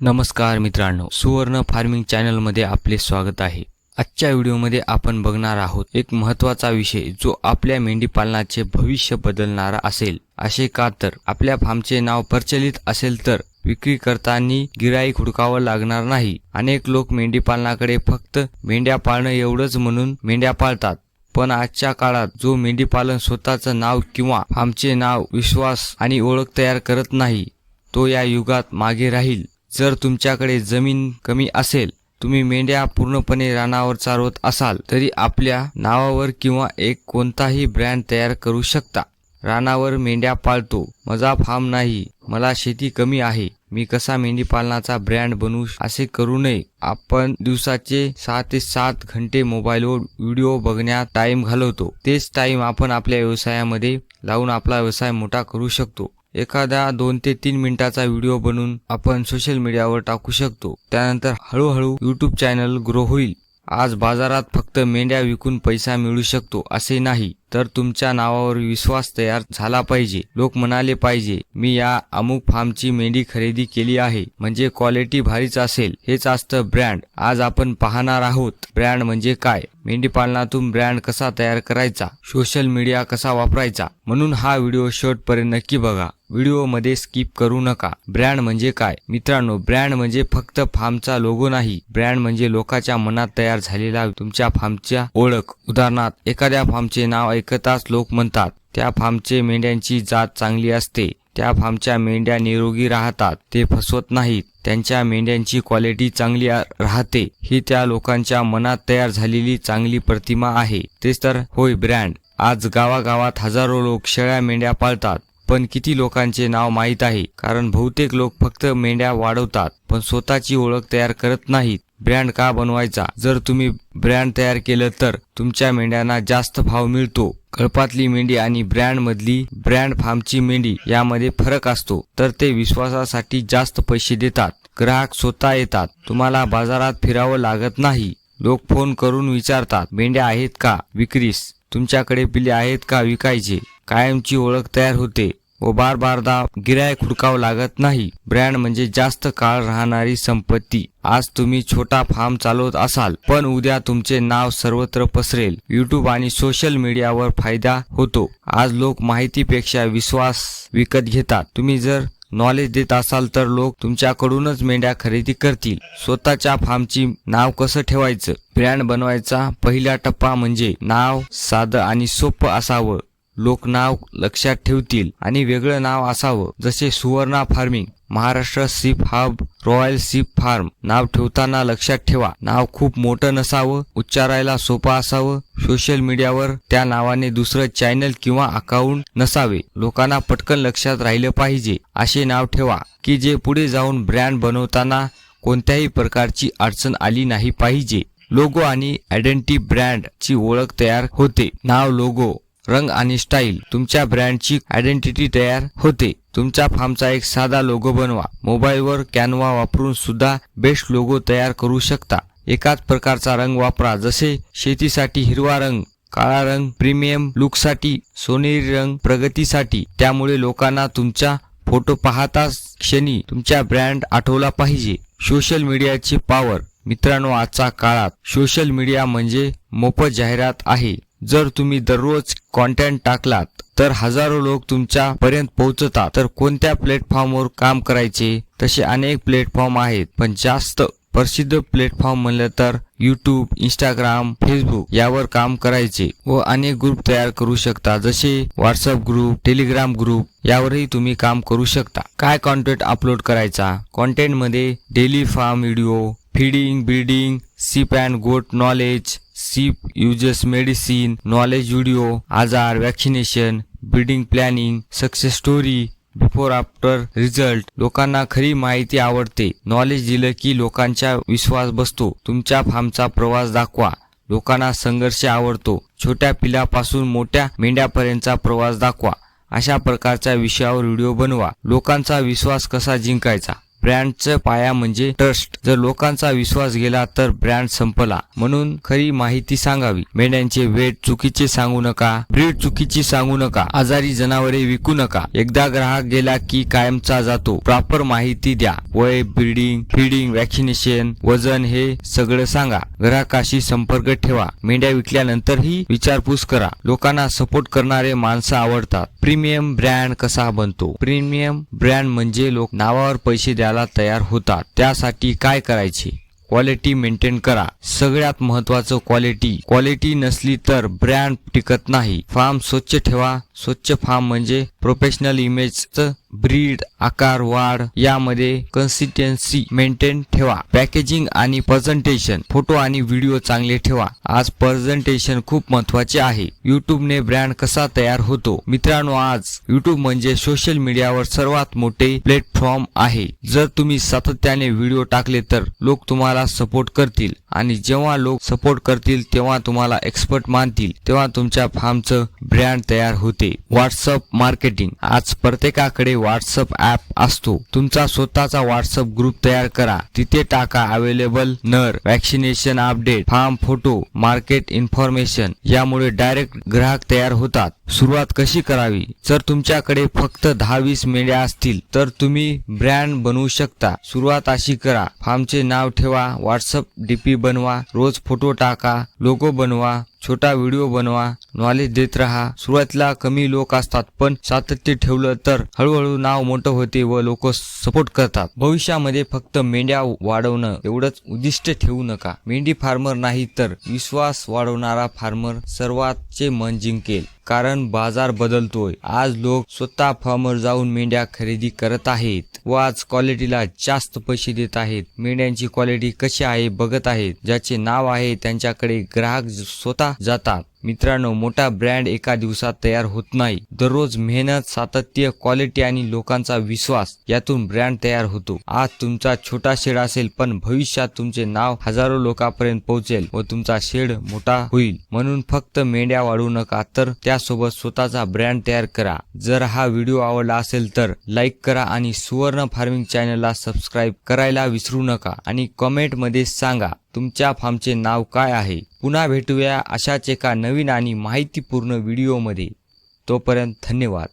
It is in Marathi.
नमस्कार मित्रांनो, सुवर्ण फार्मिंग चॅनलमध्ये आपले स्वागत आहे। आजच्या व्हिडिओमध्ये आपण बघणार आहोत एक महत्त्वाचा विषय जो आपल्या मेंढी पालनाचे भविष्य बदलणारा असेल। असे का तर आपल्या फार्मचे नाव प्रचलित असेल तर विक्री करताना गिराईक हुडकावं लागणार नाही। अनेक लोक मेंढी पालनाकडे फक्त मेंढ्या पाळणं एवढंच म्हणून मेंढ्या पाळतात, पण आजच्या काळात जो मेंढी पालन स्वतःचं नाव किंवा फार्मचे नाव, विश्वास आणि ओळख तयार करत नाही तो या युगात मागे राहील। जर तुमच्याकडे जमीन कमी असेल, तुम्ही मेंढ्या पूर्णपणे रानावर चारवत असाल तरी आपल्या नावावर किंवा एक कोणताही ब्रँड तयार करू शकता। रानावर मेंढ्या पाळतो, माझा फार्म नाही, मला शेती कमी आहे, मी कसा मेंढी पालनाचा ब्रँड बनवू असे करू नये। आपण दिवसाचे 6 ते 7 घंटे मोबाईलवर व्हिडिओ बघण्यात टाइम घालवतो, तेच टाइम आपण आपल्या व्यवसायामध्ये लावून आपला व्यवसाय मोठा करू शकतो। एखादा 2 ते 3 मिनिटाचा व्हिडिओ बनवून आपण सोशल मीडियावर टाकू शकतो, त्यानंतर हळूहळू यूट्यूब चॅनल ग्रो होईल। आज बाजारात फक्त मेंढ्या विकून पैसा मिळू शकतो असे नाही, तर तुमच्या नावावर विश्वास तयार झाला पाहिजे। लोक म्हणाले पाहिजे, मी या अमुक फार्मची मेंढी खरेदी केली आहे, म्हणजे क्वालिटी भारीच असेल। हेच असतं ब्रँड। आज आपण पाहणार आहोत ब्रँड म्हणजे काय, मेंढी पालनातून ब्रँड कसा तयार करायचा, सोशल मीडिया कसा वापरायचा। म्हणून हा व्हिडिओ शेवटपर्यंत नक्की बघा, व्हिडिओ मध्ये स्किप करू नका। ब्रँड म्हणजे काय मित्रांनो, ब्रँड म्हणजे फक्त फार्मचा लोगो नाही, ब्रँड म्हणजे लोकांच्या मनात तयार झालेला तुमच्या फार्मच्या ओळख। उदाहरणार्थ, एखाद्या फार्मचे नाव ऐकताच लोक म्हणतात त्या फार्मचे मेंढ्यांची जात चांगली असते, त्या फार्मच्या मेंढ्या निरोगी राहतात, ते फसवत नाहीत, त्यांच्या मेंढ्यांची क्वालिटी चांगली राहते। ही त्या लोकांच्या मनात तयार झालेली चांगली प्रतिमा आहे। तेच तर होय ब्रँड। आज गावागावात हजारो लोक शेळ्या मेंढ्या पाळतात, पण किती लोकांचे नाव माहीत आहे? कारण बहुतेक लोक फक्त मेंढ्या वाढवतात पण स्वतःची ओळख तयार करत नाहीत। ब्रँड का बनवायचा? जर तुम्ही ब्रँड तयार केलं तर तुमच्या मेंढ्यांना जास्त भाव मिळतो। कळपातली मेंढी आणि ब्रँड फार्मची मेंढी यामध्ये फरक असतो, तर ते विश्वासासाठी जास्त पैसे देतात। ग्राहक स्वतः येतात, तुम्हाला बाजारात फिरावं लागत नाही। लोक फोन करून विचारतात, मेंढ्या आहेत का विक्रीस? तुमच्याकडे पिल्ले आहेत का विकायचे? कायमची ओळख तयार होते व बारदा गिराईक हुडकावं लागत नाही। ब्रँड म्हणजे जास्त काळ राहणारी संपत्ती। आज तुम्ही छोटा फार्म चालवत असाल, पण उद्या तुमचे नाव सर्वत्र पसरेल। यूट्यूब आणि सोशल मीडियावर फायदा होतो। आज लोक माहितीपेक्षा विश्वास विकत घेतात। तुम्ही जर नॉलेज देत असाल तर लोक तुमच्याकडूनच मेंढ्या खरेदी करतील। स्वतःच्या फार्मची नाव कसं ठेवायचं? ब्रँड बनवायचा पहिला टप्पा म्हणजे नाव साधं आणि सोपं असावं। लोक नाव लक्षात ठेवतील आणि वेगळं नाव असावं, जसे सुवर्ण फार्मिंग, महाराष्ट्र सीप हब, रॉयल सीप फार्म। नाव ठेवताना लक्षात ठेवा, नाव खूप मोठं नसावं, उच्चारायला सोपं असावं। सोशल मीडियावर त्या नावाने दुसरं चॅनल किंवा अकाउंट नसावे, लोकांना पटकन लक्षात राहिलं पाहिजे असे नाव ठेवा की जे पुढे जाऊन ब्रँड बनवताना कोणत्याही प्रकारची अडचण आली नाही पाहिजे। लोगो आणि आयडेंटिटी, ब्रँड ची ओळख तयार होते। नाव, लोगो, रंग आणि स्टाईल, तुमच्या ब्रँडची आयडेंटिटी तयार होते। तुमच्या फार्मचा एक साधा लोगो बनवा। मोबाईलवर कॅनव्हा वापरून सुद्धा बेस्ट लोगो तयार करू शकता। एकाच प्रकारचा रंग वापरा, जसे शेतीसाठी हिरवा रंग, काळा रंग प्रीमियम लुकसाठी, सोनेरी रंग प्रगतीसाठी। त्यामुळे लोकांना तुमचा फोटो पाहताच क्षणी तुमचा ब्रँड आठवला पाहिजे। सोशल मीडियाची पॉवर मित्रांनो, आजच्या काळात सोशल मीडिया म्हणजे मोफत जाहिरात आहे। जर तुम्ही दररोज कंटेंट टाकलात तर हजारो लोक तुमच्या पर्यंत पोहोचतात। तर कोणत्या प्लॅटफॉर्मवर काम करायचे? तसे अनेक प्लॅटफॉर्म आहेत, पण जास्त प्रसिद्ध प्लॅटफॉर्म म्हणलं तर यूट्यूब, इंस्टाग्राम, फेसबुक यावर काम करायचे व अनेक ग्रुप तयार करू शकता, जसे व्हॉट्सअप ग्रुप, टेलिग्राम ग्रुप, यावरही तुम्ही काम करू शकता। काय कंटेंट अपलोड करायचा? कंटेंट मध्ये daily farm video, feeding, breeding, sheep and goat knowledge, sheep uses medicine knowledge video, आजार, vaccination, breeding planning, success story, before after result. लोकांना खरी माहिती आवडते। नॉलेज दिलं की लोकांचा विश्वास बसतो। तुमच्या फार्मचा प्रवास दाखवा, लोकांना संघर्ष आवडतो। छोट्या पिलापासून मोठ्या मेंढ्यापर्यंतचा प्रवास दाखवा। अशा प्रकारच्या विषयावर व्हिडिओ बनवा। लोकांचा विश्वास कसा जिंकायचा? ब्रँडचा पाया म्हणजे ट्रस्ट. जर लोकांचा विश्वास गेला तर ब्रँड संपला. म्हणून खरी माहिती सांगावी. मेंढ्यांचे वेट चुकीचे सांगू नका, ब्रीड चुकीची सांगू नका, आजारी जनावरे विकू नका. एकदा ग्राहक गेला की कायमचा जातो. प्रॉपर माहिती द्या. वय, ब्रीडिंग, फीडिंग, वॅक्सिनेशन, वजन हे सगळं सांगा. ग्राहकाशी संपर्क ठेवा. मेंढ्या विकल्यानंतरही विचारपूस करा. लोकांना सपोर्ट करणारे माणसं आवडतात. प्रीमियम ब्रँड कसा बनतो? प्रीमियम ब्रँड म्हणजे लोक नावावर पैसे द्यायला तयार होतात. त्यासाठी काय करायचे? क्वालिटी मेंटेन करा. सगळ्यात महत्त्वाचं क्वालिटी नसली तर ब्रँड टिकत नाही. फार्म स्वच्छ ठेवा. स्वच्छ फार्म म्हणजे प्रोफेशनल इमेजचं ब्रीड, आकार, वाढ यामध्ये कन्सिस्टन्सी मेंटेन ठेवा. पॅकेजिंग आणि प्रेझेंटेशन, फोटो आणि व्हिडिओ चांगले ठेवा. आज प्रेझेंटेशन खूप महत्त्वाचे आहे. युट्यूबने ब्रँड कसा तयार होतो? मित्रांनो, आज युट्यूब म्हणजे सोशल मीडियावर सर्वात मोठे प्लॅटफॉर्म आहे. जर तुम्ही सातत्याने व्हिडिओ टाकले तर लोक तुम्हाला सपोर्ट करतील आणि जेव्हा लोक सपोर्ट करतील तेव्हा तुम्हाला एक्सपर्ट मानतील. तेव्हा तुमच्या फार्मचं ब्रँड तयार होते. WhatsApp marketing. आज प्रत्येकाकडे व्हॉट्सअप ऍप असतो. तुमचा स्वतःचा व्हॉट्सअप ग्रुप तयार करा. तिथे टाका अवेलेबल नर, vaccination update, farm photo, market information. यामुळे डायरेक्ट ग्राहक तयार होतात. सुरुवात कशी करावी? जर तुमच्याकडे फक्त 10-20 मेंढ्या असतील तर तुम्ही ब्रँड बनवू शकता. सुरुवात अशी करा. फार्मचे नाव ठेवा, व्हॉट्सअप डीपी बनवा, रोज फोटो टाका, लोगो बनवा, छोटा व्हिडिओ बनवा, नॉलेज देत राहा. सुरुवातीला कमी लोक असतात पण सातत्य ठेवलं तर हळूहळू नाव मोठं होते व लोक सपोर्ट करतात. भविष्यामध्ये फक्त मेंढ्या वाढवणं एवढंच उद्दिष्ट ठेवू नका. मेंढी फार्मर नाही तर विश्वास वाढवणारा फार्मर सर्वांचे मन जिंकेल. कारण बाजार बदलतोय. आज लोक स्वतः फार्मर जाऊन मेंढ्या खरेदी करत आहेत व आज क्वालिटीला जास्त पैसे देत आहेत. मेंढ्यांची क्वालिटी कशी आहे बघत आहेत. ज्याचे नाव आहे त्यांच्याकडे ग्राहक स्वतः जातात. मित्रांनो, मोठा ब्रँड एका दिवसात तयार होत नाही. दररोज मेहनत, सातत्य, क्वालिटी आणि लोकांचा विश्वास यातून ब्रँड तयार होतो. आज तुमचा छोटा शेड असेल पण भविष्यात तुमचे नाव हजारो लोकांपर्यंत पोहोचेल व तुमचा शेड मोठा होईल. म्हणून फक्त मेंढ्या वाढवू नका तर त्यासोबत स्वतःचा ब्रँड तयार करा. जर हा व्हिडिओ आवडला असेल तर लाईक करा आणि सुवर्ण फार्मिंग चॅनलला सबस्क्राईब करायला विसरू नका आणि कमेंट मध्ये सांगा तुमच्या फार्मचे नाव काय आहे. पुन्हा भेटूया अशाच एका नवीन आणि माहितीपूर्ण व्हिडिओमध्ये. तोपर्यंत धन्यवाद.